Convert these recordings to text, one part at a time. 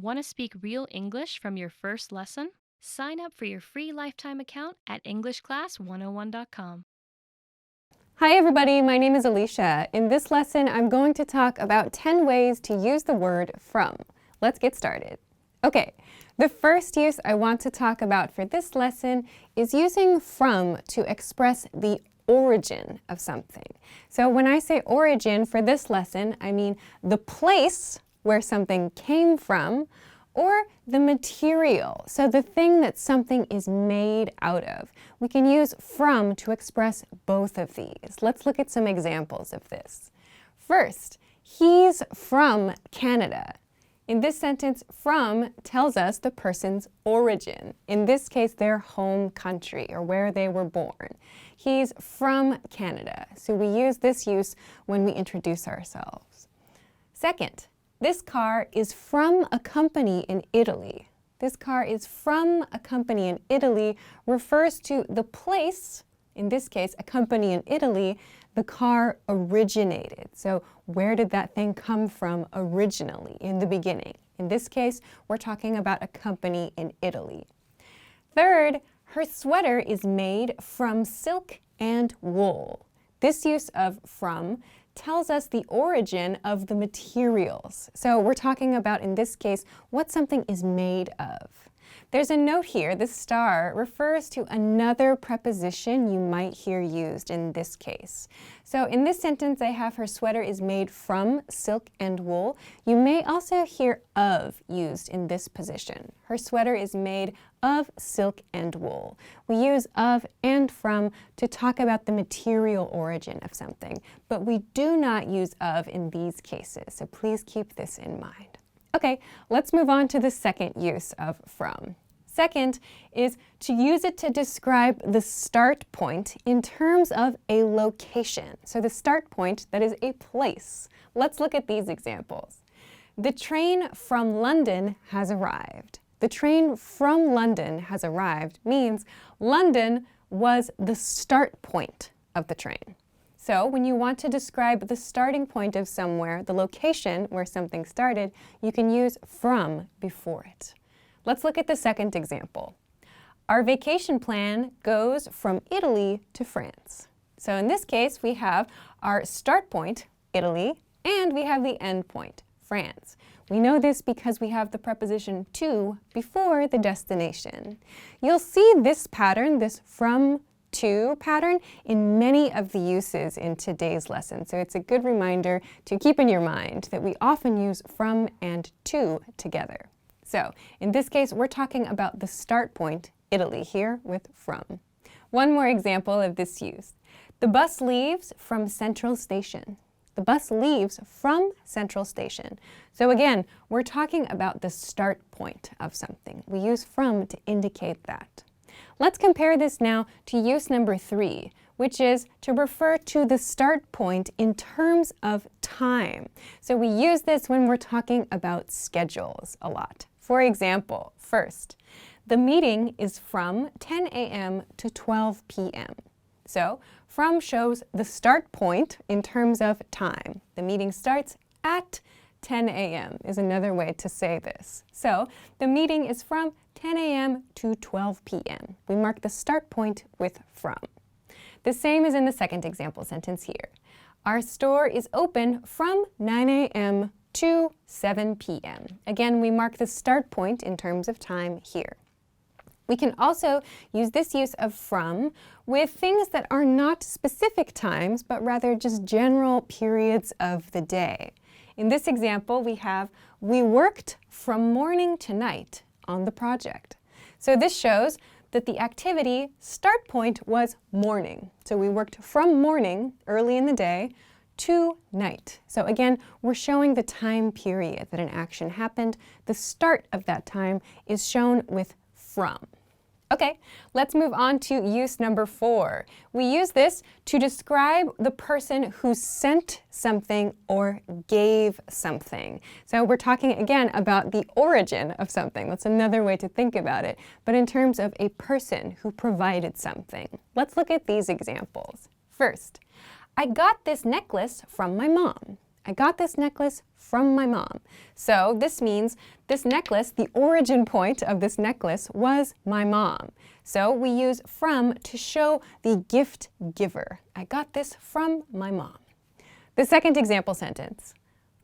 Want to speak real English from your first lesson? Sign up for your free lifetime account at EnglishClass101.com. Hi everybody, my name is Alicia. In this lesson, I'm going to talk about 10 ways to use the word from. Let's get started. Okay, the first use I want to talk about for this lesson is using from to express the origin of something. So when I say origin for this lesson, I mean the place where something came from, or the material, so the thing that something is made out of. We can use from to express both of these. Let's look at some examples of this. First, he's from Canada. In this sentence, from tells us the person's origin. In this case, their home country or where they were born. He's from Canada, so we use this use when we introduce ourselves. Second, this car is from a company in Italy. This car is from a company in Italy refers to the place, in this case, a company in Italy, the car originated. So where did that thing come from originally, in the beginning? In this case, we're talking about a company in Italy. Third, her sweater is made from silk and wool. This use of from tells us the origin of the materials. So we're talking about, in this case, what something is made of. There's a note here, the star refers to another preposition you might hear used in this case. So in this sentence, I have her sweater is made from silk and wool. You may also hear of used in this position. Her sweater is made of silk and wool. We use of and from to talk about the material origin of something, but we do not use of in these cases, so please keep this in mind. Okay, let's move on to the second use of from. Second is to use it to describe the start point in terms of a location. So the start point, that is a place. Let's look at these examples. The train from London has arrived. The train from London has arrived means London was the start point of the train. So when you want to describe the starting point of somewhere, the location where something started, you can use from before it. Let's look at the second example. Our vacation plan goes from Italy to France. So in this case, we have our start point, Italy, and we have the end point, France. We know this because we have the preposition to before the destination. You'll see this pattern, this from to pattern, in many of the uses in today's lesson. So it's a good reminder to keep in your mind that we often use from and to together. So in this case, we're talking about the start point, Italy, here with from. One more example of this use. The bus leaves from Central Station. The bus leaves from Central Station. So again, we're talking about the start point of something. We use from to indicate that. Let's compare this now to use number 3, which is to refer to the start point in terms of time. So we use this when we're talking about schedules a lot. For example, first, the meeting is from 10 a.m. to 12 p.m. So from shows the start point in terms of time. The meeting starts at 10 a.m. is another way to say this. So the meeting is from 10 a.m. to 12 p.m. We mark the start point with from. The same is in the second example sentence here. Our store is open from 9 a.m. to 7 p.m. Again, we mark the start point in terms of time here. We can also use this use of from with things that are not specific times, but rather just general periods of the day. In this example, we have, we worked from morning to night on the project. So this shows that the activity start point was morning. So we worked from morning, early in the day, to night. So again, we're showing the time period that an action happened. The start of that time is shown with from. Okay, let's move on to use number 4. We use this to describe the person who sent something or gave something. So we're talking again about the origin of something. That's another way to think about it, but in terms of a person who provided something. Let's look at these examples. First, I got this necklace from my mom. I got this necklace from my mom. So this means this necklace, the origin point of this necklace was my mom. So we use from to show the gift giver. I got this from my mom. The second example sentence.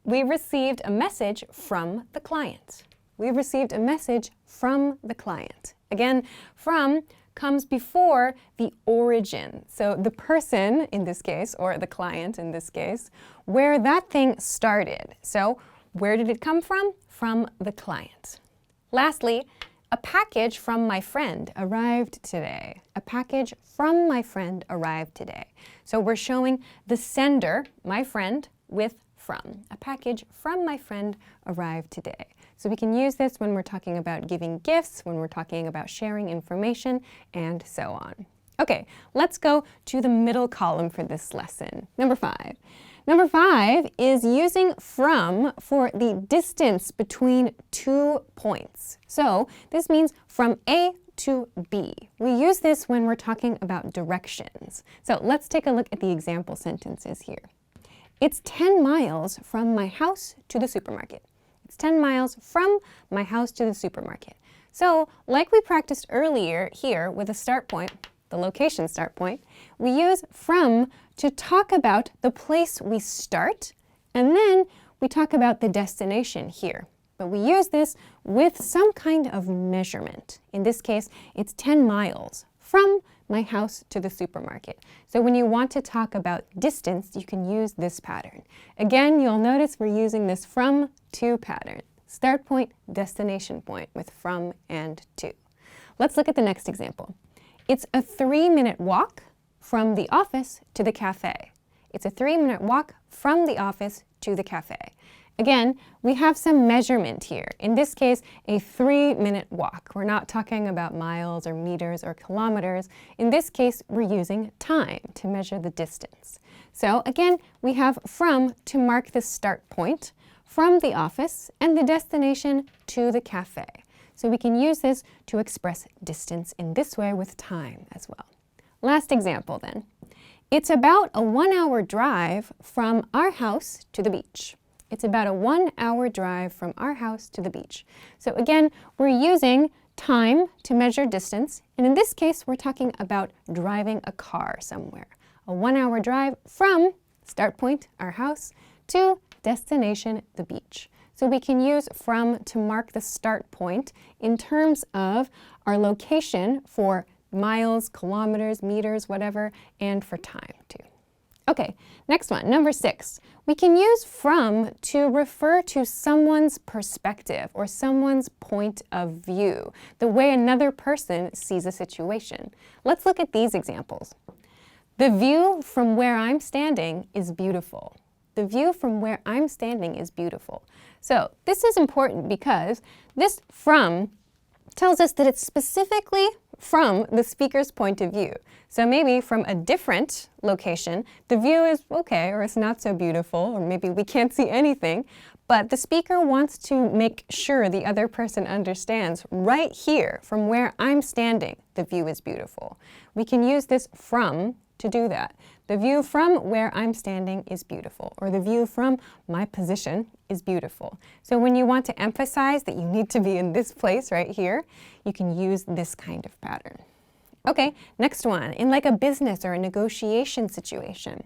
We received a message from the client. We received a message from the client. Again, from comes before the origin. So the person in this case, or the client in this case, where that thing started. So where did it come from? From the client. Lastly, a package from my friend arrived today. A package from my friend arrived today. So we're showing the sender, my friend, with from. A package from my friend arrived today. So we can use this when we're talking about giving gifts, when we're talking about sharing information, and so on. Okay, let's go to the middle column for this lesson. Number 5. Number 5 is using from for the distance between 2 points. So this means from A to B. We use this when we're talking about directions. So let's take a look at the example sentences here. It's 10 miles from my house to the supermarket. It's 10 miles from my house to the supermarket. So, like we practiced earlier here with a start point, the location start point, we use from to talk about the place we start, and then we talk about the destination here. But we use this with some kind of measurement. In this case, it's 10 miles from my house to the supermarket. So when you want to talk about distance, you can use this pattern. Again, you'll notice we're using this from to pattern. Start point, destination point with from and to. Let's look at the next example. It's a 3-minute walk from the office to the cafe. It's a 3-minute walk from the office to the cafe. Again, we have some measurement here. In this case, a 3-minute walk. We're not talking about miles or meters or kilometers. In this case, we're using time to measure the distance. So again, we have from to mark the start point from the office and the destination to the cafe. So we can use this to express distance in this way with time as well. Last example then. It's about a 1-hour drive from our house to the beach. It's about a 1-hour drive from our house to the beach. So again, we're using time to measure distance, and in this case, we're talking about driving a car somewhere. A 1-hour drive from start point, our house, to destination, the beach. So we can use from to mark the start point in terms of our location for miles, kilometers, meters, whatever, and for time too. Okay, next one, number 6. We can use from to refer to someone's perspective or someone's point of view, the way another person sees a situation. Let's look at these examples. The view from where I'm standing is beautiful. The view from where I'm standing is beautiful. So this is important because this from tells us that it's specifically from the speaker's point of view. So maybe from a different location, the view is okay, or it's not so beautiful, or maybe we can't see anything, but the speaker wants to make sure the other person understands right here, from where I'm standing, the view is beautiful. We can use this from to do that. The view from where I'm standing is beautiful, or the view from my position is beautiful. So when you want to emphasize that you need to be in this place right here, you can use this kind of pattern. Okay, next one, in like a business or a negotiation situation.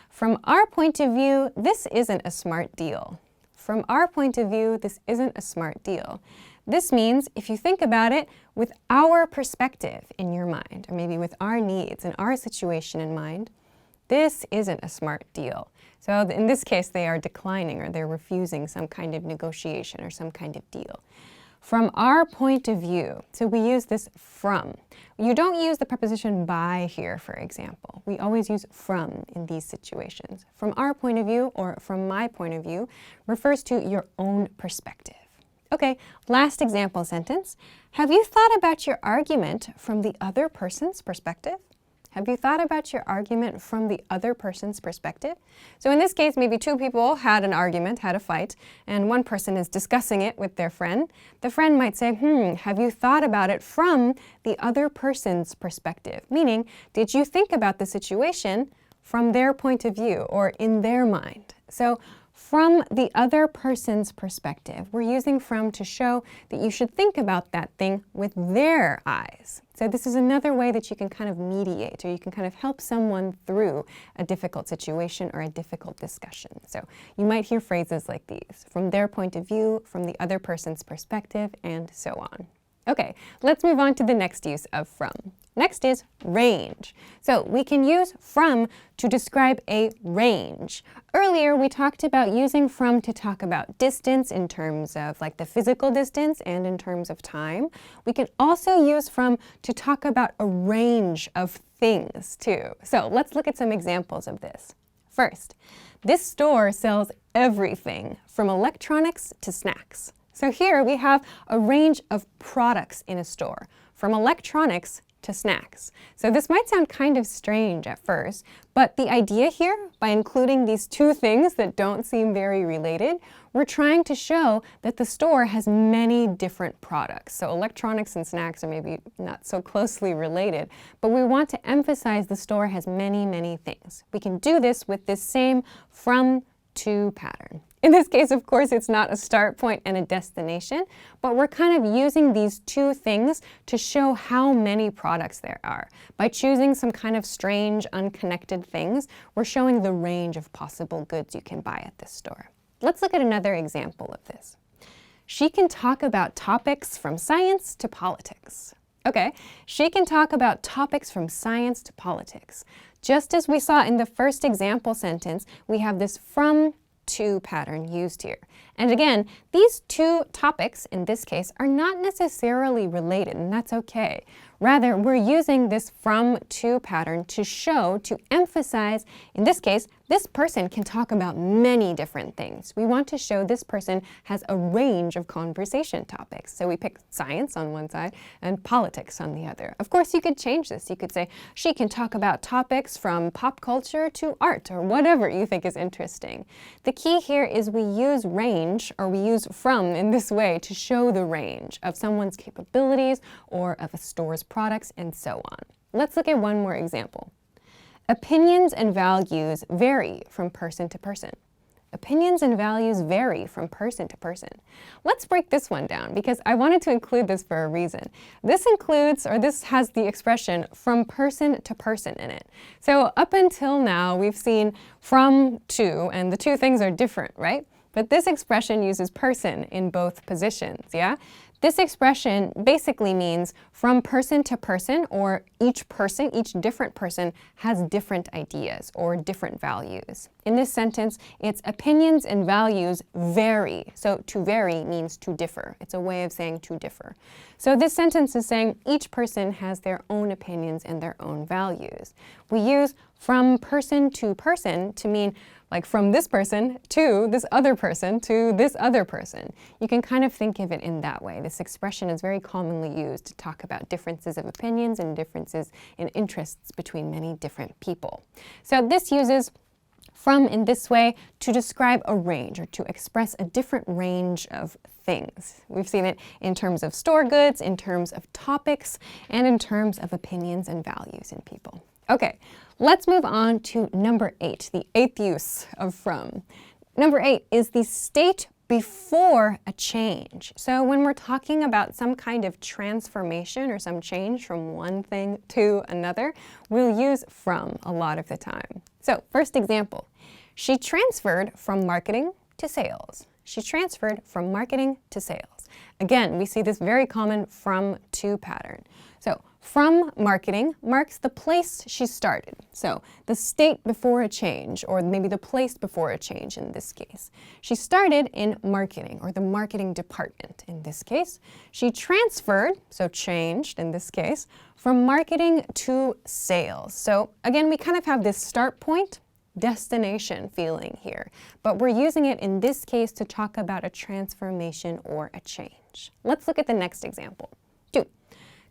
From our point of view, this isn't a smart deal. From our point of view, this isn't a smart deal. This means, if you think about it, with our perspective in your mind, or maybe with our needs and our situation in mind, this isn't a smart deal. So in this case, they are declining or they're refusing some kind of negotiation or some kind of deal. From our point of view, so we use this from. You don't use the preposition by here, for example. We always use from in these situations. From our point of view or from my point of view refers to your own perspective. Okay, last example sentence. Have you thought about your argument from the other person's perspective? Have you thought about your argument from the other person's perspective? So in this case, maybe two people had an argument, had a fight, and one person is discussing it with their friend. The friend might say, have you thought about it from the other person's perspective? Meaning, did you think about the situation from their point of view or in their mind? So from the other person's perspective. We're using from to show that you should think about that thing with their eyes. So this is another way that you can kind of mediate, or you can kind of help someone through a difficult situation or a difficult discussion. So you might hear phrases like these: from their point of view, from the other person's perspective, and so on. Okay, let's move on to the next use of from. Next is range. So we can use from to describe a range. Earlier, we talked about using from to talk about distance in terms of like the physical distance and in terms of time. We can also use from to talk about a range of things too. So let's look at some examples of this. First, this store sells everything from electronics to snacks. So here we have a range of products in a store, from electronics to snacks. So this might sound kind of strange at first, but the idea here, by including these two things that don't seem very related, we're trying to show that the store has many different products. So electronics and snacks are maybe not so closely related, but we want to emphasize the store has many, many things. We can do this with this same from to pattern. In this case, of course, it's not a start point and a destination, but we're kind of using these two things to show how many products there are. By choosing some kind of strange, unconnected things, we're showing the range of possible goods you can buy at this store. Let's look at another example of this. She can talk about topics from science to politics. Okay, she can talk about topics from science to politics. Just as we saw in the first example sentence, we have this from to pattern used here. And again, these two topics in this case are not necessarily related, and that's okay. Rather, we're using this from to pattern to show, to emphasize, in this case, this person can talk about many different things. We want to show this person has a range of conversation topics. So we pick science on one side and politics on the other. Of course, you could change this. You could say, she can talk about topics from pop culture to art, or whatever you think is interesting. The key here is we use range, or we use from in this way to show the range of someone's capabilities or of a store's products and so on. Let's look at one more example. Opinions and values vary from person to person. Opinions and values vary from person to person. Let's break this one down because I wanted to include this for a reason. This includes, or this has the expression from person to person in it. So up until now, we've seen from to, and the two things are different, right? But this expression uses person in both positions, yeah? This expression basically means from person to person, or each different person has different ideas or different values. In this sentence, its opinions and values vary. So to vary means to differ. It's a way of saying to differ. So this sentence is saying each person has their own opinions and their own values. We use from person to mean like from this person to this other person to this other person. You can kind of think of it in that way. This expression is very commonly used to talk about differences of opinions and differences in interests between many different people. So this uses from in this way to describe a range or to express a different range of things. We've seen it in terms of store goods, in terms of topics, and in terms of opinions and values in people. Okay, let's move on to number 8, the 8th use of from. Number 8 is the state before a change. So when we're talking about some kind of transformation or some change from one thing to another, we'll use from a lot of the time. So first example, she transferred from marketing to sales. She transferred from marketing to sales. Again, we see this very common from to pattern. So from marketing marks the place she started. So the state before a change, or maybe the place before a change in this case. She started in marketing, or the marketing department in this case. She transferred, so changed in this case, from marketing to sales. So again, we kind of have this start point, destination feeling here, but we're using it in this case to talk about a transformation or a change. Let's look at the next example. 2.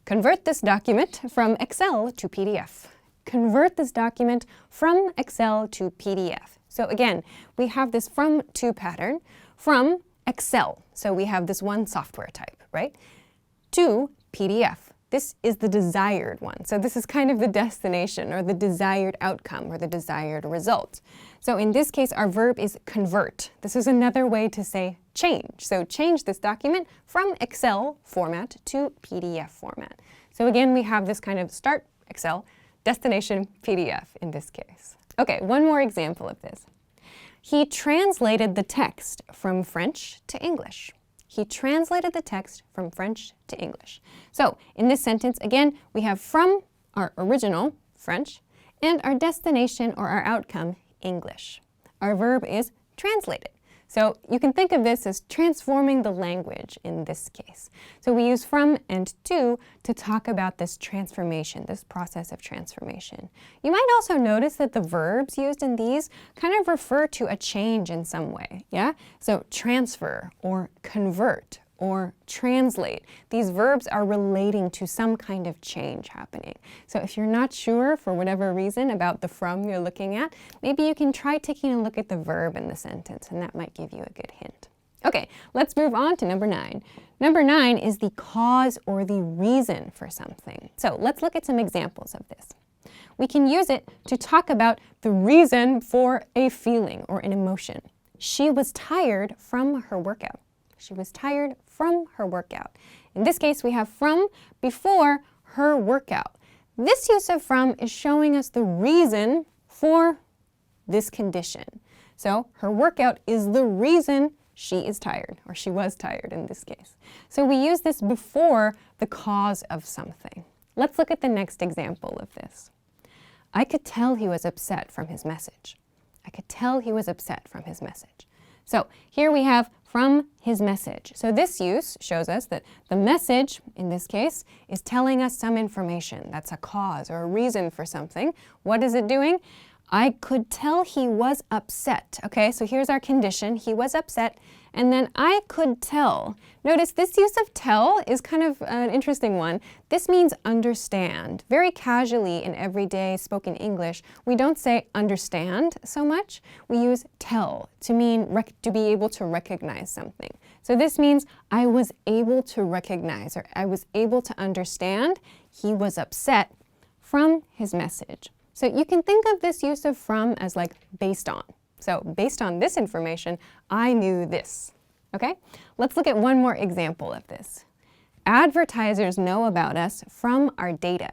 Convert this document from Excel to PDF. Convert this document from Excel to PDF. So again, we have this from to pattern from Excel. So we have this one software type, right? To PDF. this is the desired one. So this is kind of the destination or the desired outcome or the desired result. So in this case, our verb is convert. This is another way to say change. So change this document from Excel format to PDF format. So again, we have this kind of start Excel, destination PDF in this case. Okay, one more example of this. He translated the text from French to English. He translated the text from French to English. So in this sentence, again, we have from our original, French, and our destination or our outcome, English. Our verb is translated. So you can think of this as transforming the language in this case. So we use from and to talk about this transformation, this process of transformation. You might also notice that the verbs used in these kind of refer to a change in some way, yeah? So transfer or convert or translate. These verbs are relating to some kind of change happening. So if you're not sure for whatever reason about the from you're looking at, maybe you can try taking a look at the verb in the sentence, and that might give you a good hint. Okay, let's move on to number 9. Number 9 is the cause or the reason for something. So let's look at some examples of this. We can use it to talk about the reason for a feeling or an emotion. She was tired from her workout. She was tired from her workout. In this case, we have from before her workout. This use of from is showing us the reason for this condition. So her workout is the reason she is tired, or she was tired in this case. So we use this before the cause of something. Let's look at the next example of this. I could tell he was upset from his message. I could tell he was upset from his message. So here we have from his message. So this use shows us that the message, in this case, is telling us some information. That's a cause or a reason for something. What is it doing? I could tell he was upset. Okay, so here's our condition. He was upset. And then I could tell. Notice this use of tell is kind of an interesting one. This means understand. Very casually in everyday spoken English, we don't say understand so much. We use tell to mean to be able to recognize something. So this means I was able to recognize, or I was able to understand he was upset from his message. So you can think of this use of from as like based on. So based on this information, I knew this. Okay? Let's look at one more example of this. Advertisers know about us from our data.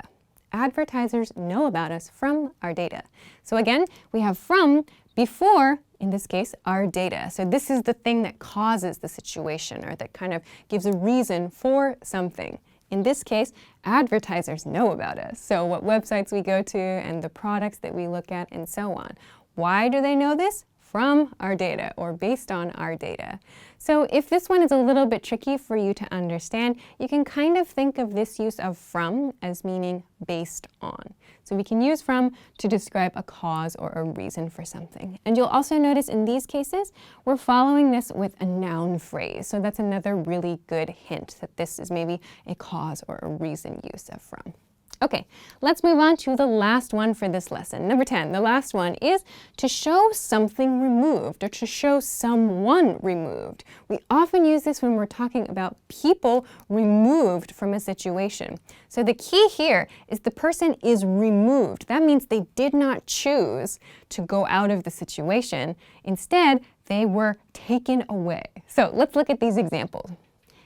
Advertisers know about us from our data. So again, we have from before, in this case, our data. So this is the thing that causes the situation, or that kind of gives a reason for something. In this case, advertisers know about us. So what websites we go to and the products that we look at and so on. Why do they know this? From our data, or based on our data. So if this one is a little bit tricky for you to understand, you can kind of think of this use of from as meaning based on. So we can use from to describe a cause or a reason for something. And you'll also notice in these cases, we're following this with a noun phrase. So that's another really good hint that this is maybe a cause or a reason use of from. Okay, let's move on to the last one for this lesson. Number 10, the last one is to show something removed, or to show someone removed. We often use this when we're talking about people removed from a situation. So the key here is the person is removed. That means they did not choose to go out of the situation. Instead, they were taken away. So let's look at these examples.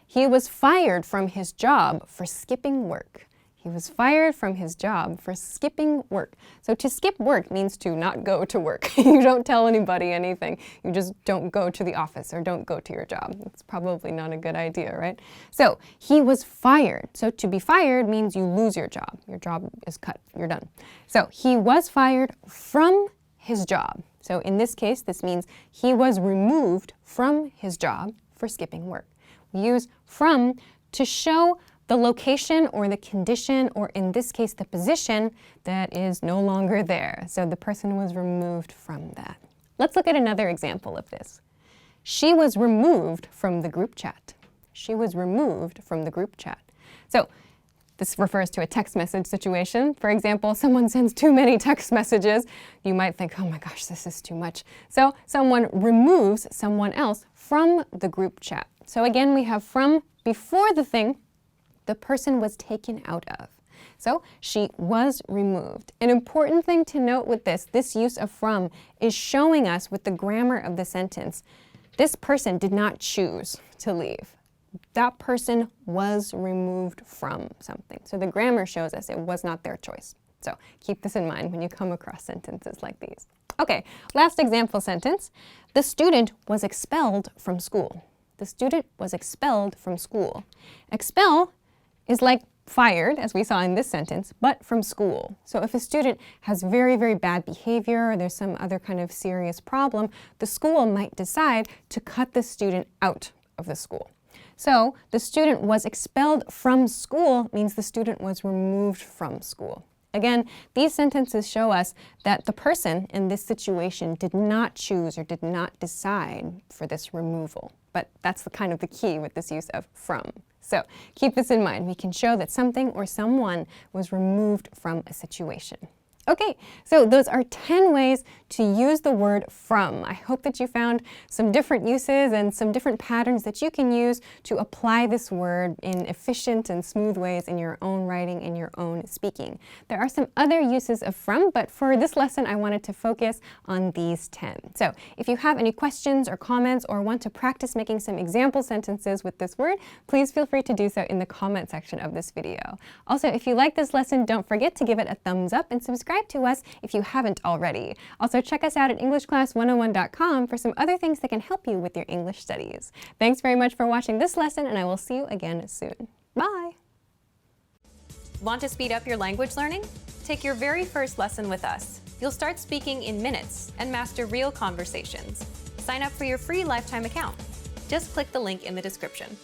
He was fired from his job for skipping work. He was fired from his job for skipping work. So to skip work means to not go to work. You don't tell anybody anything. You just don't go to the office or don't go to your job. It's probably not a good idea, right? So he was fired. So to be fired means you lose your job. Your job is cut. You're done. So he was fired from his job. So in this case, this means he was removed from his job for skipping work. We use from to show the location or the condition, or in this case, the position that is no longer there. So the person was removed from that. Let's look at another example of this. She was removed from the group chat. She was removed from the group chat. So this refers to a text message situation. For example, someone sends too many text messages. You might think, oh my gosh, this is too much. So someone removes someone else from the group chat. So again, we have from before the thing, the person was taken out of. So she was removed. An important thing to note with this use of from is showing us with the grammar of the sentence, this person did not choose to leave. That person was removed from something. So the grammar shows us it was not their choice. So keep this in mind when you come across sentences like these. Okay, last example sentence. The student was expelled from school. The student was expelled from school. Expel is like fired, as we saw in this sentence, but from school. So if a student has very, very bad behavior or there's some other kind of serious problem, the school might decide to cut the student out of the school. So the student was expelled from school means the student was removed from school. Again, these sentences show us that the person in this situation did not choose or did not decide for this removal. But that's the kind of the key with this use of from. So keep this in mind. We can show that something or someone was removed from a situation. Okay, so those are 10 ways to use the word from. I hope that you found some different uses and some different patterns that you can use to apply this word in efficient and smooth ways in your own writing, in your own speaking. There are some other uses of from, but for this lesson, I wanted to focus on these 10. So if you have any questions or comments or want to practice making some example sentences with this word, please feel free to do so in the comment section of this video. Also, if you like this lesson, don't forget to give it a thumbs up and subscribe to us if you haven't already. Also, check us out at EnglishClass101.com for some other things that can help you with your English studies. Thanks very much for watching this lesson, and I will see you again soon. Bye! Want to speed up your language learning? Take your very first lesson with us. You'll start speaking in minutes and master real conversations. Sign up for your free lifetime account. Just click the link in the description.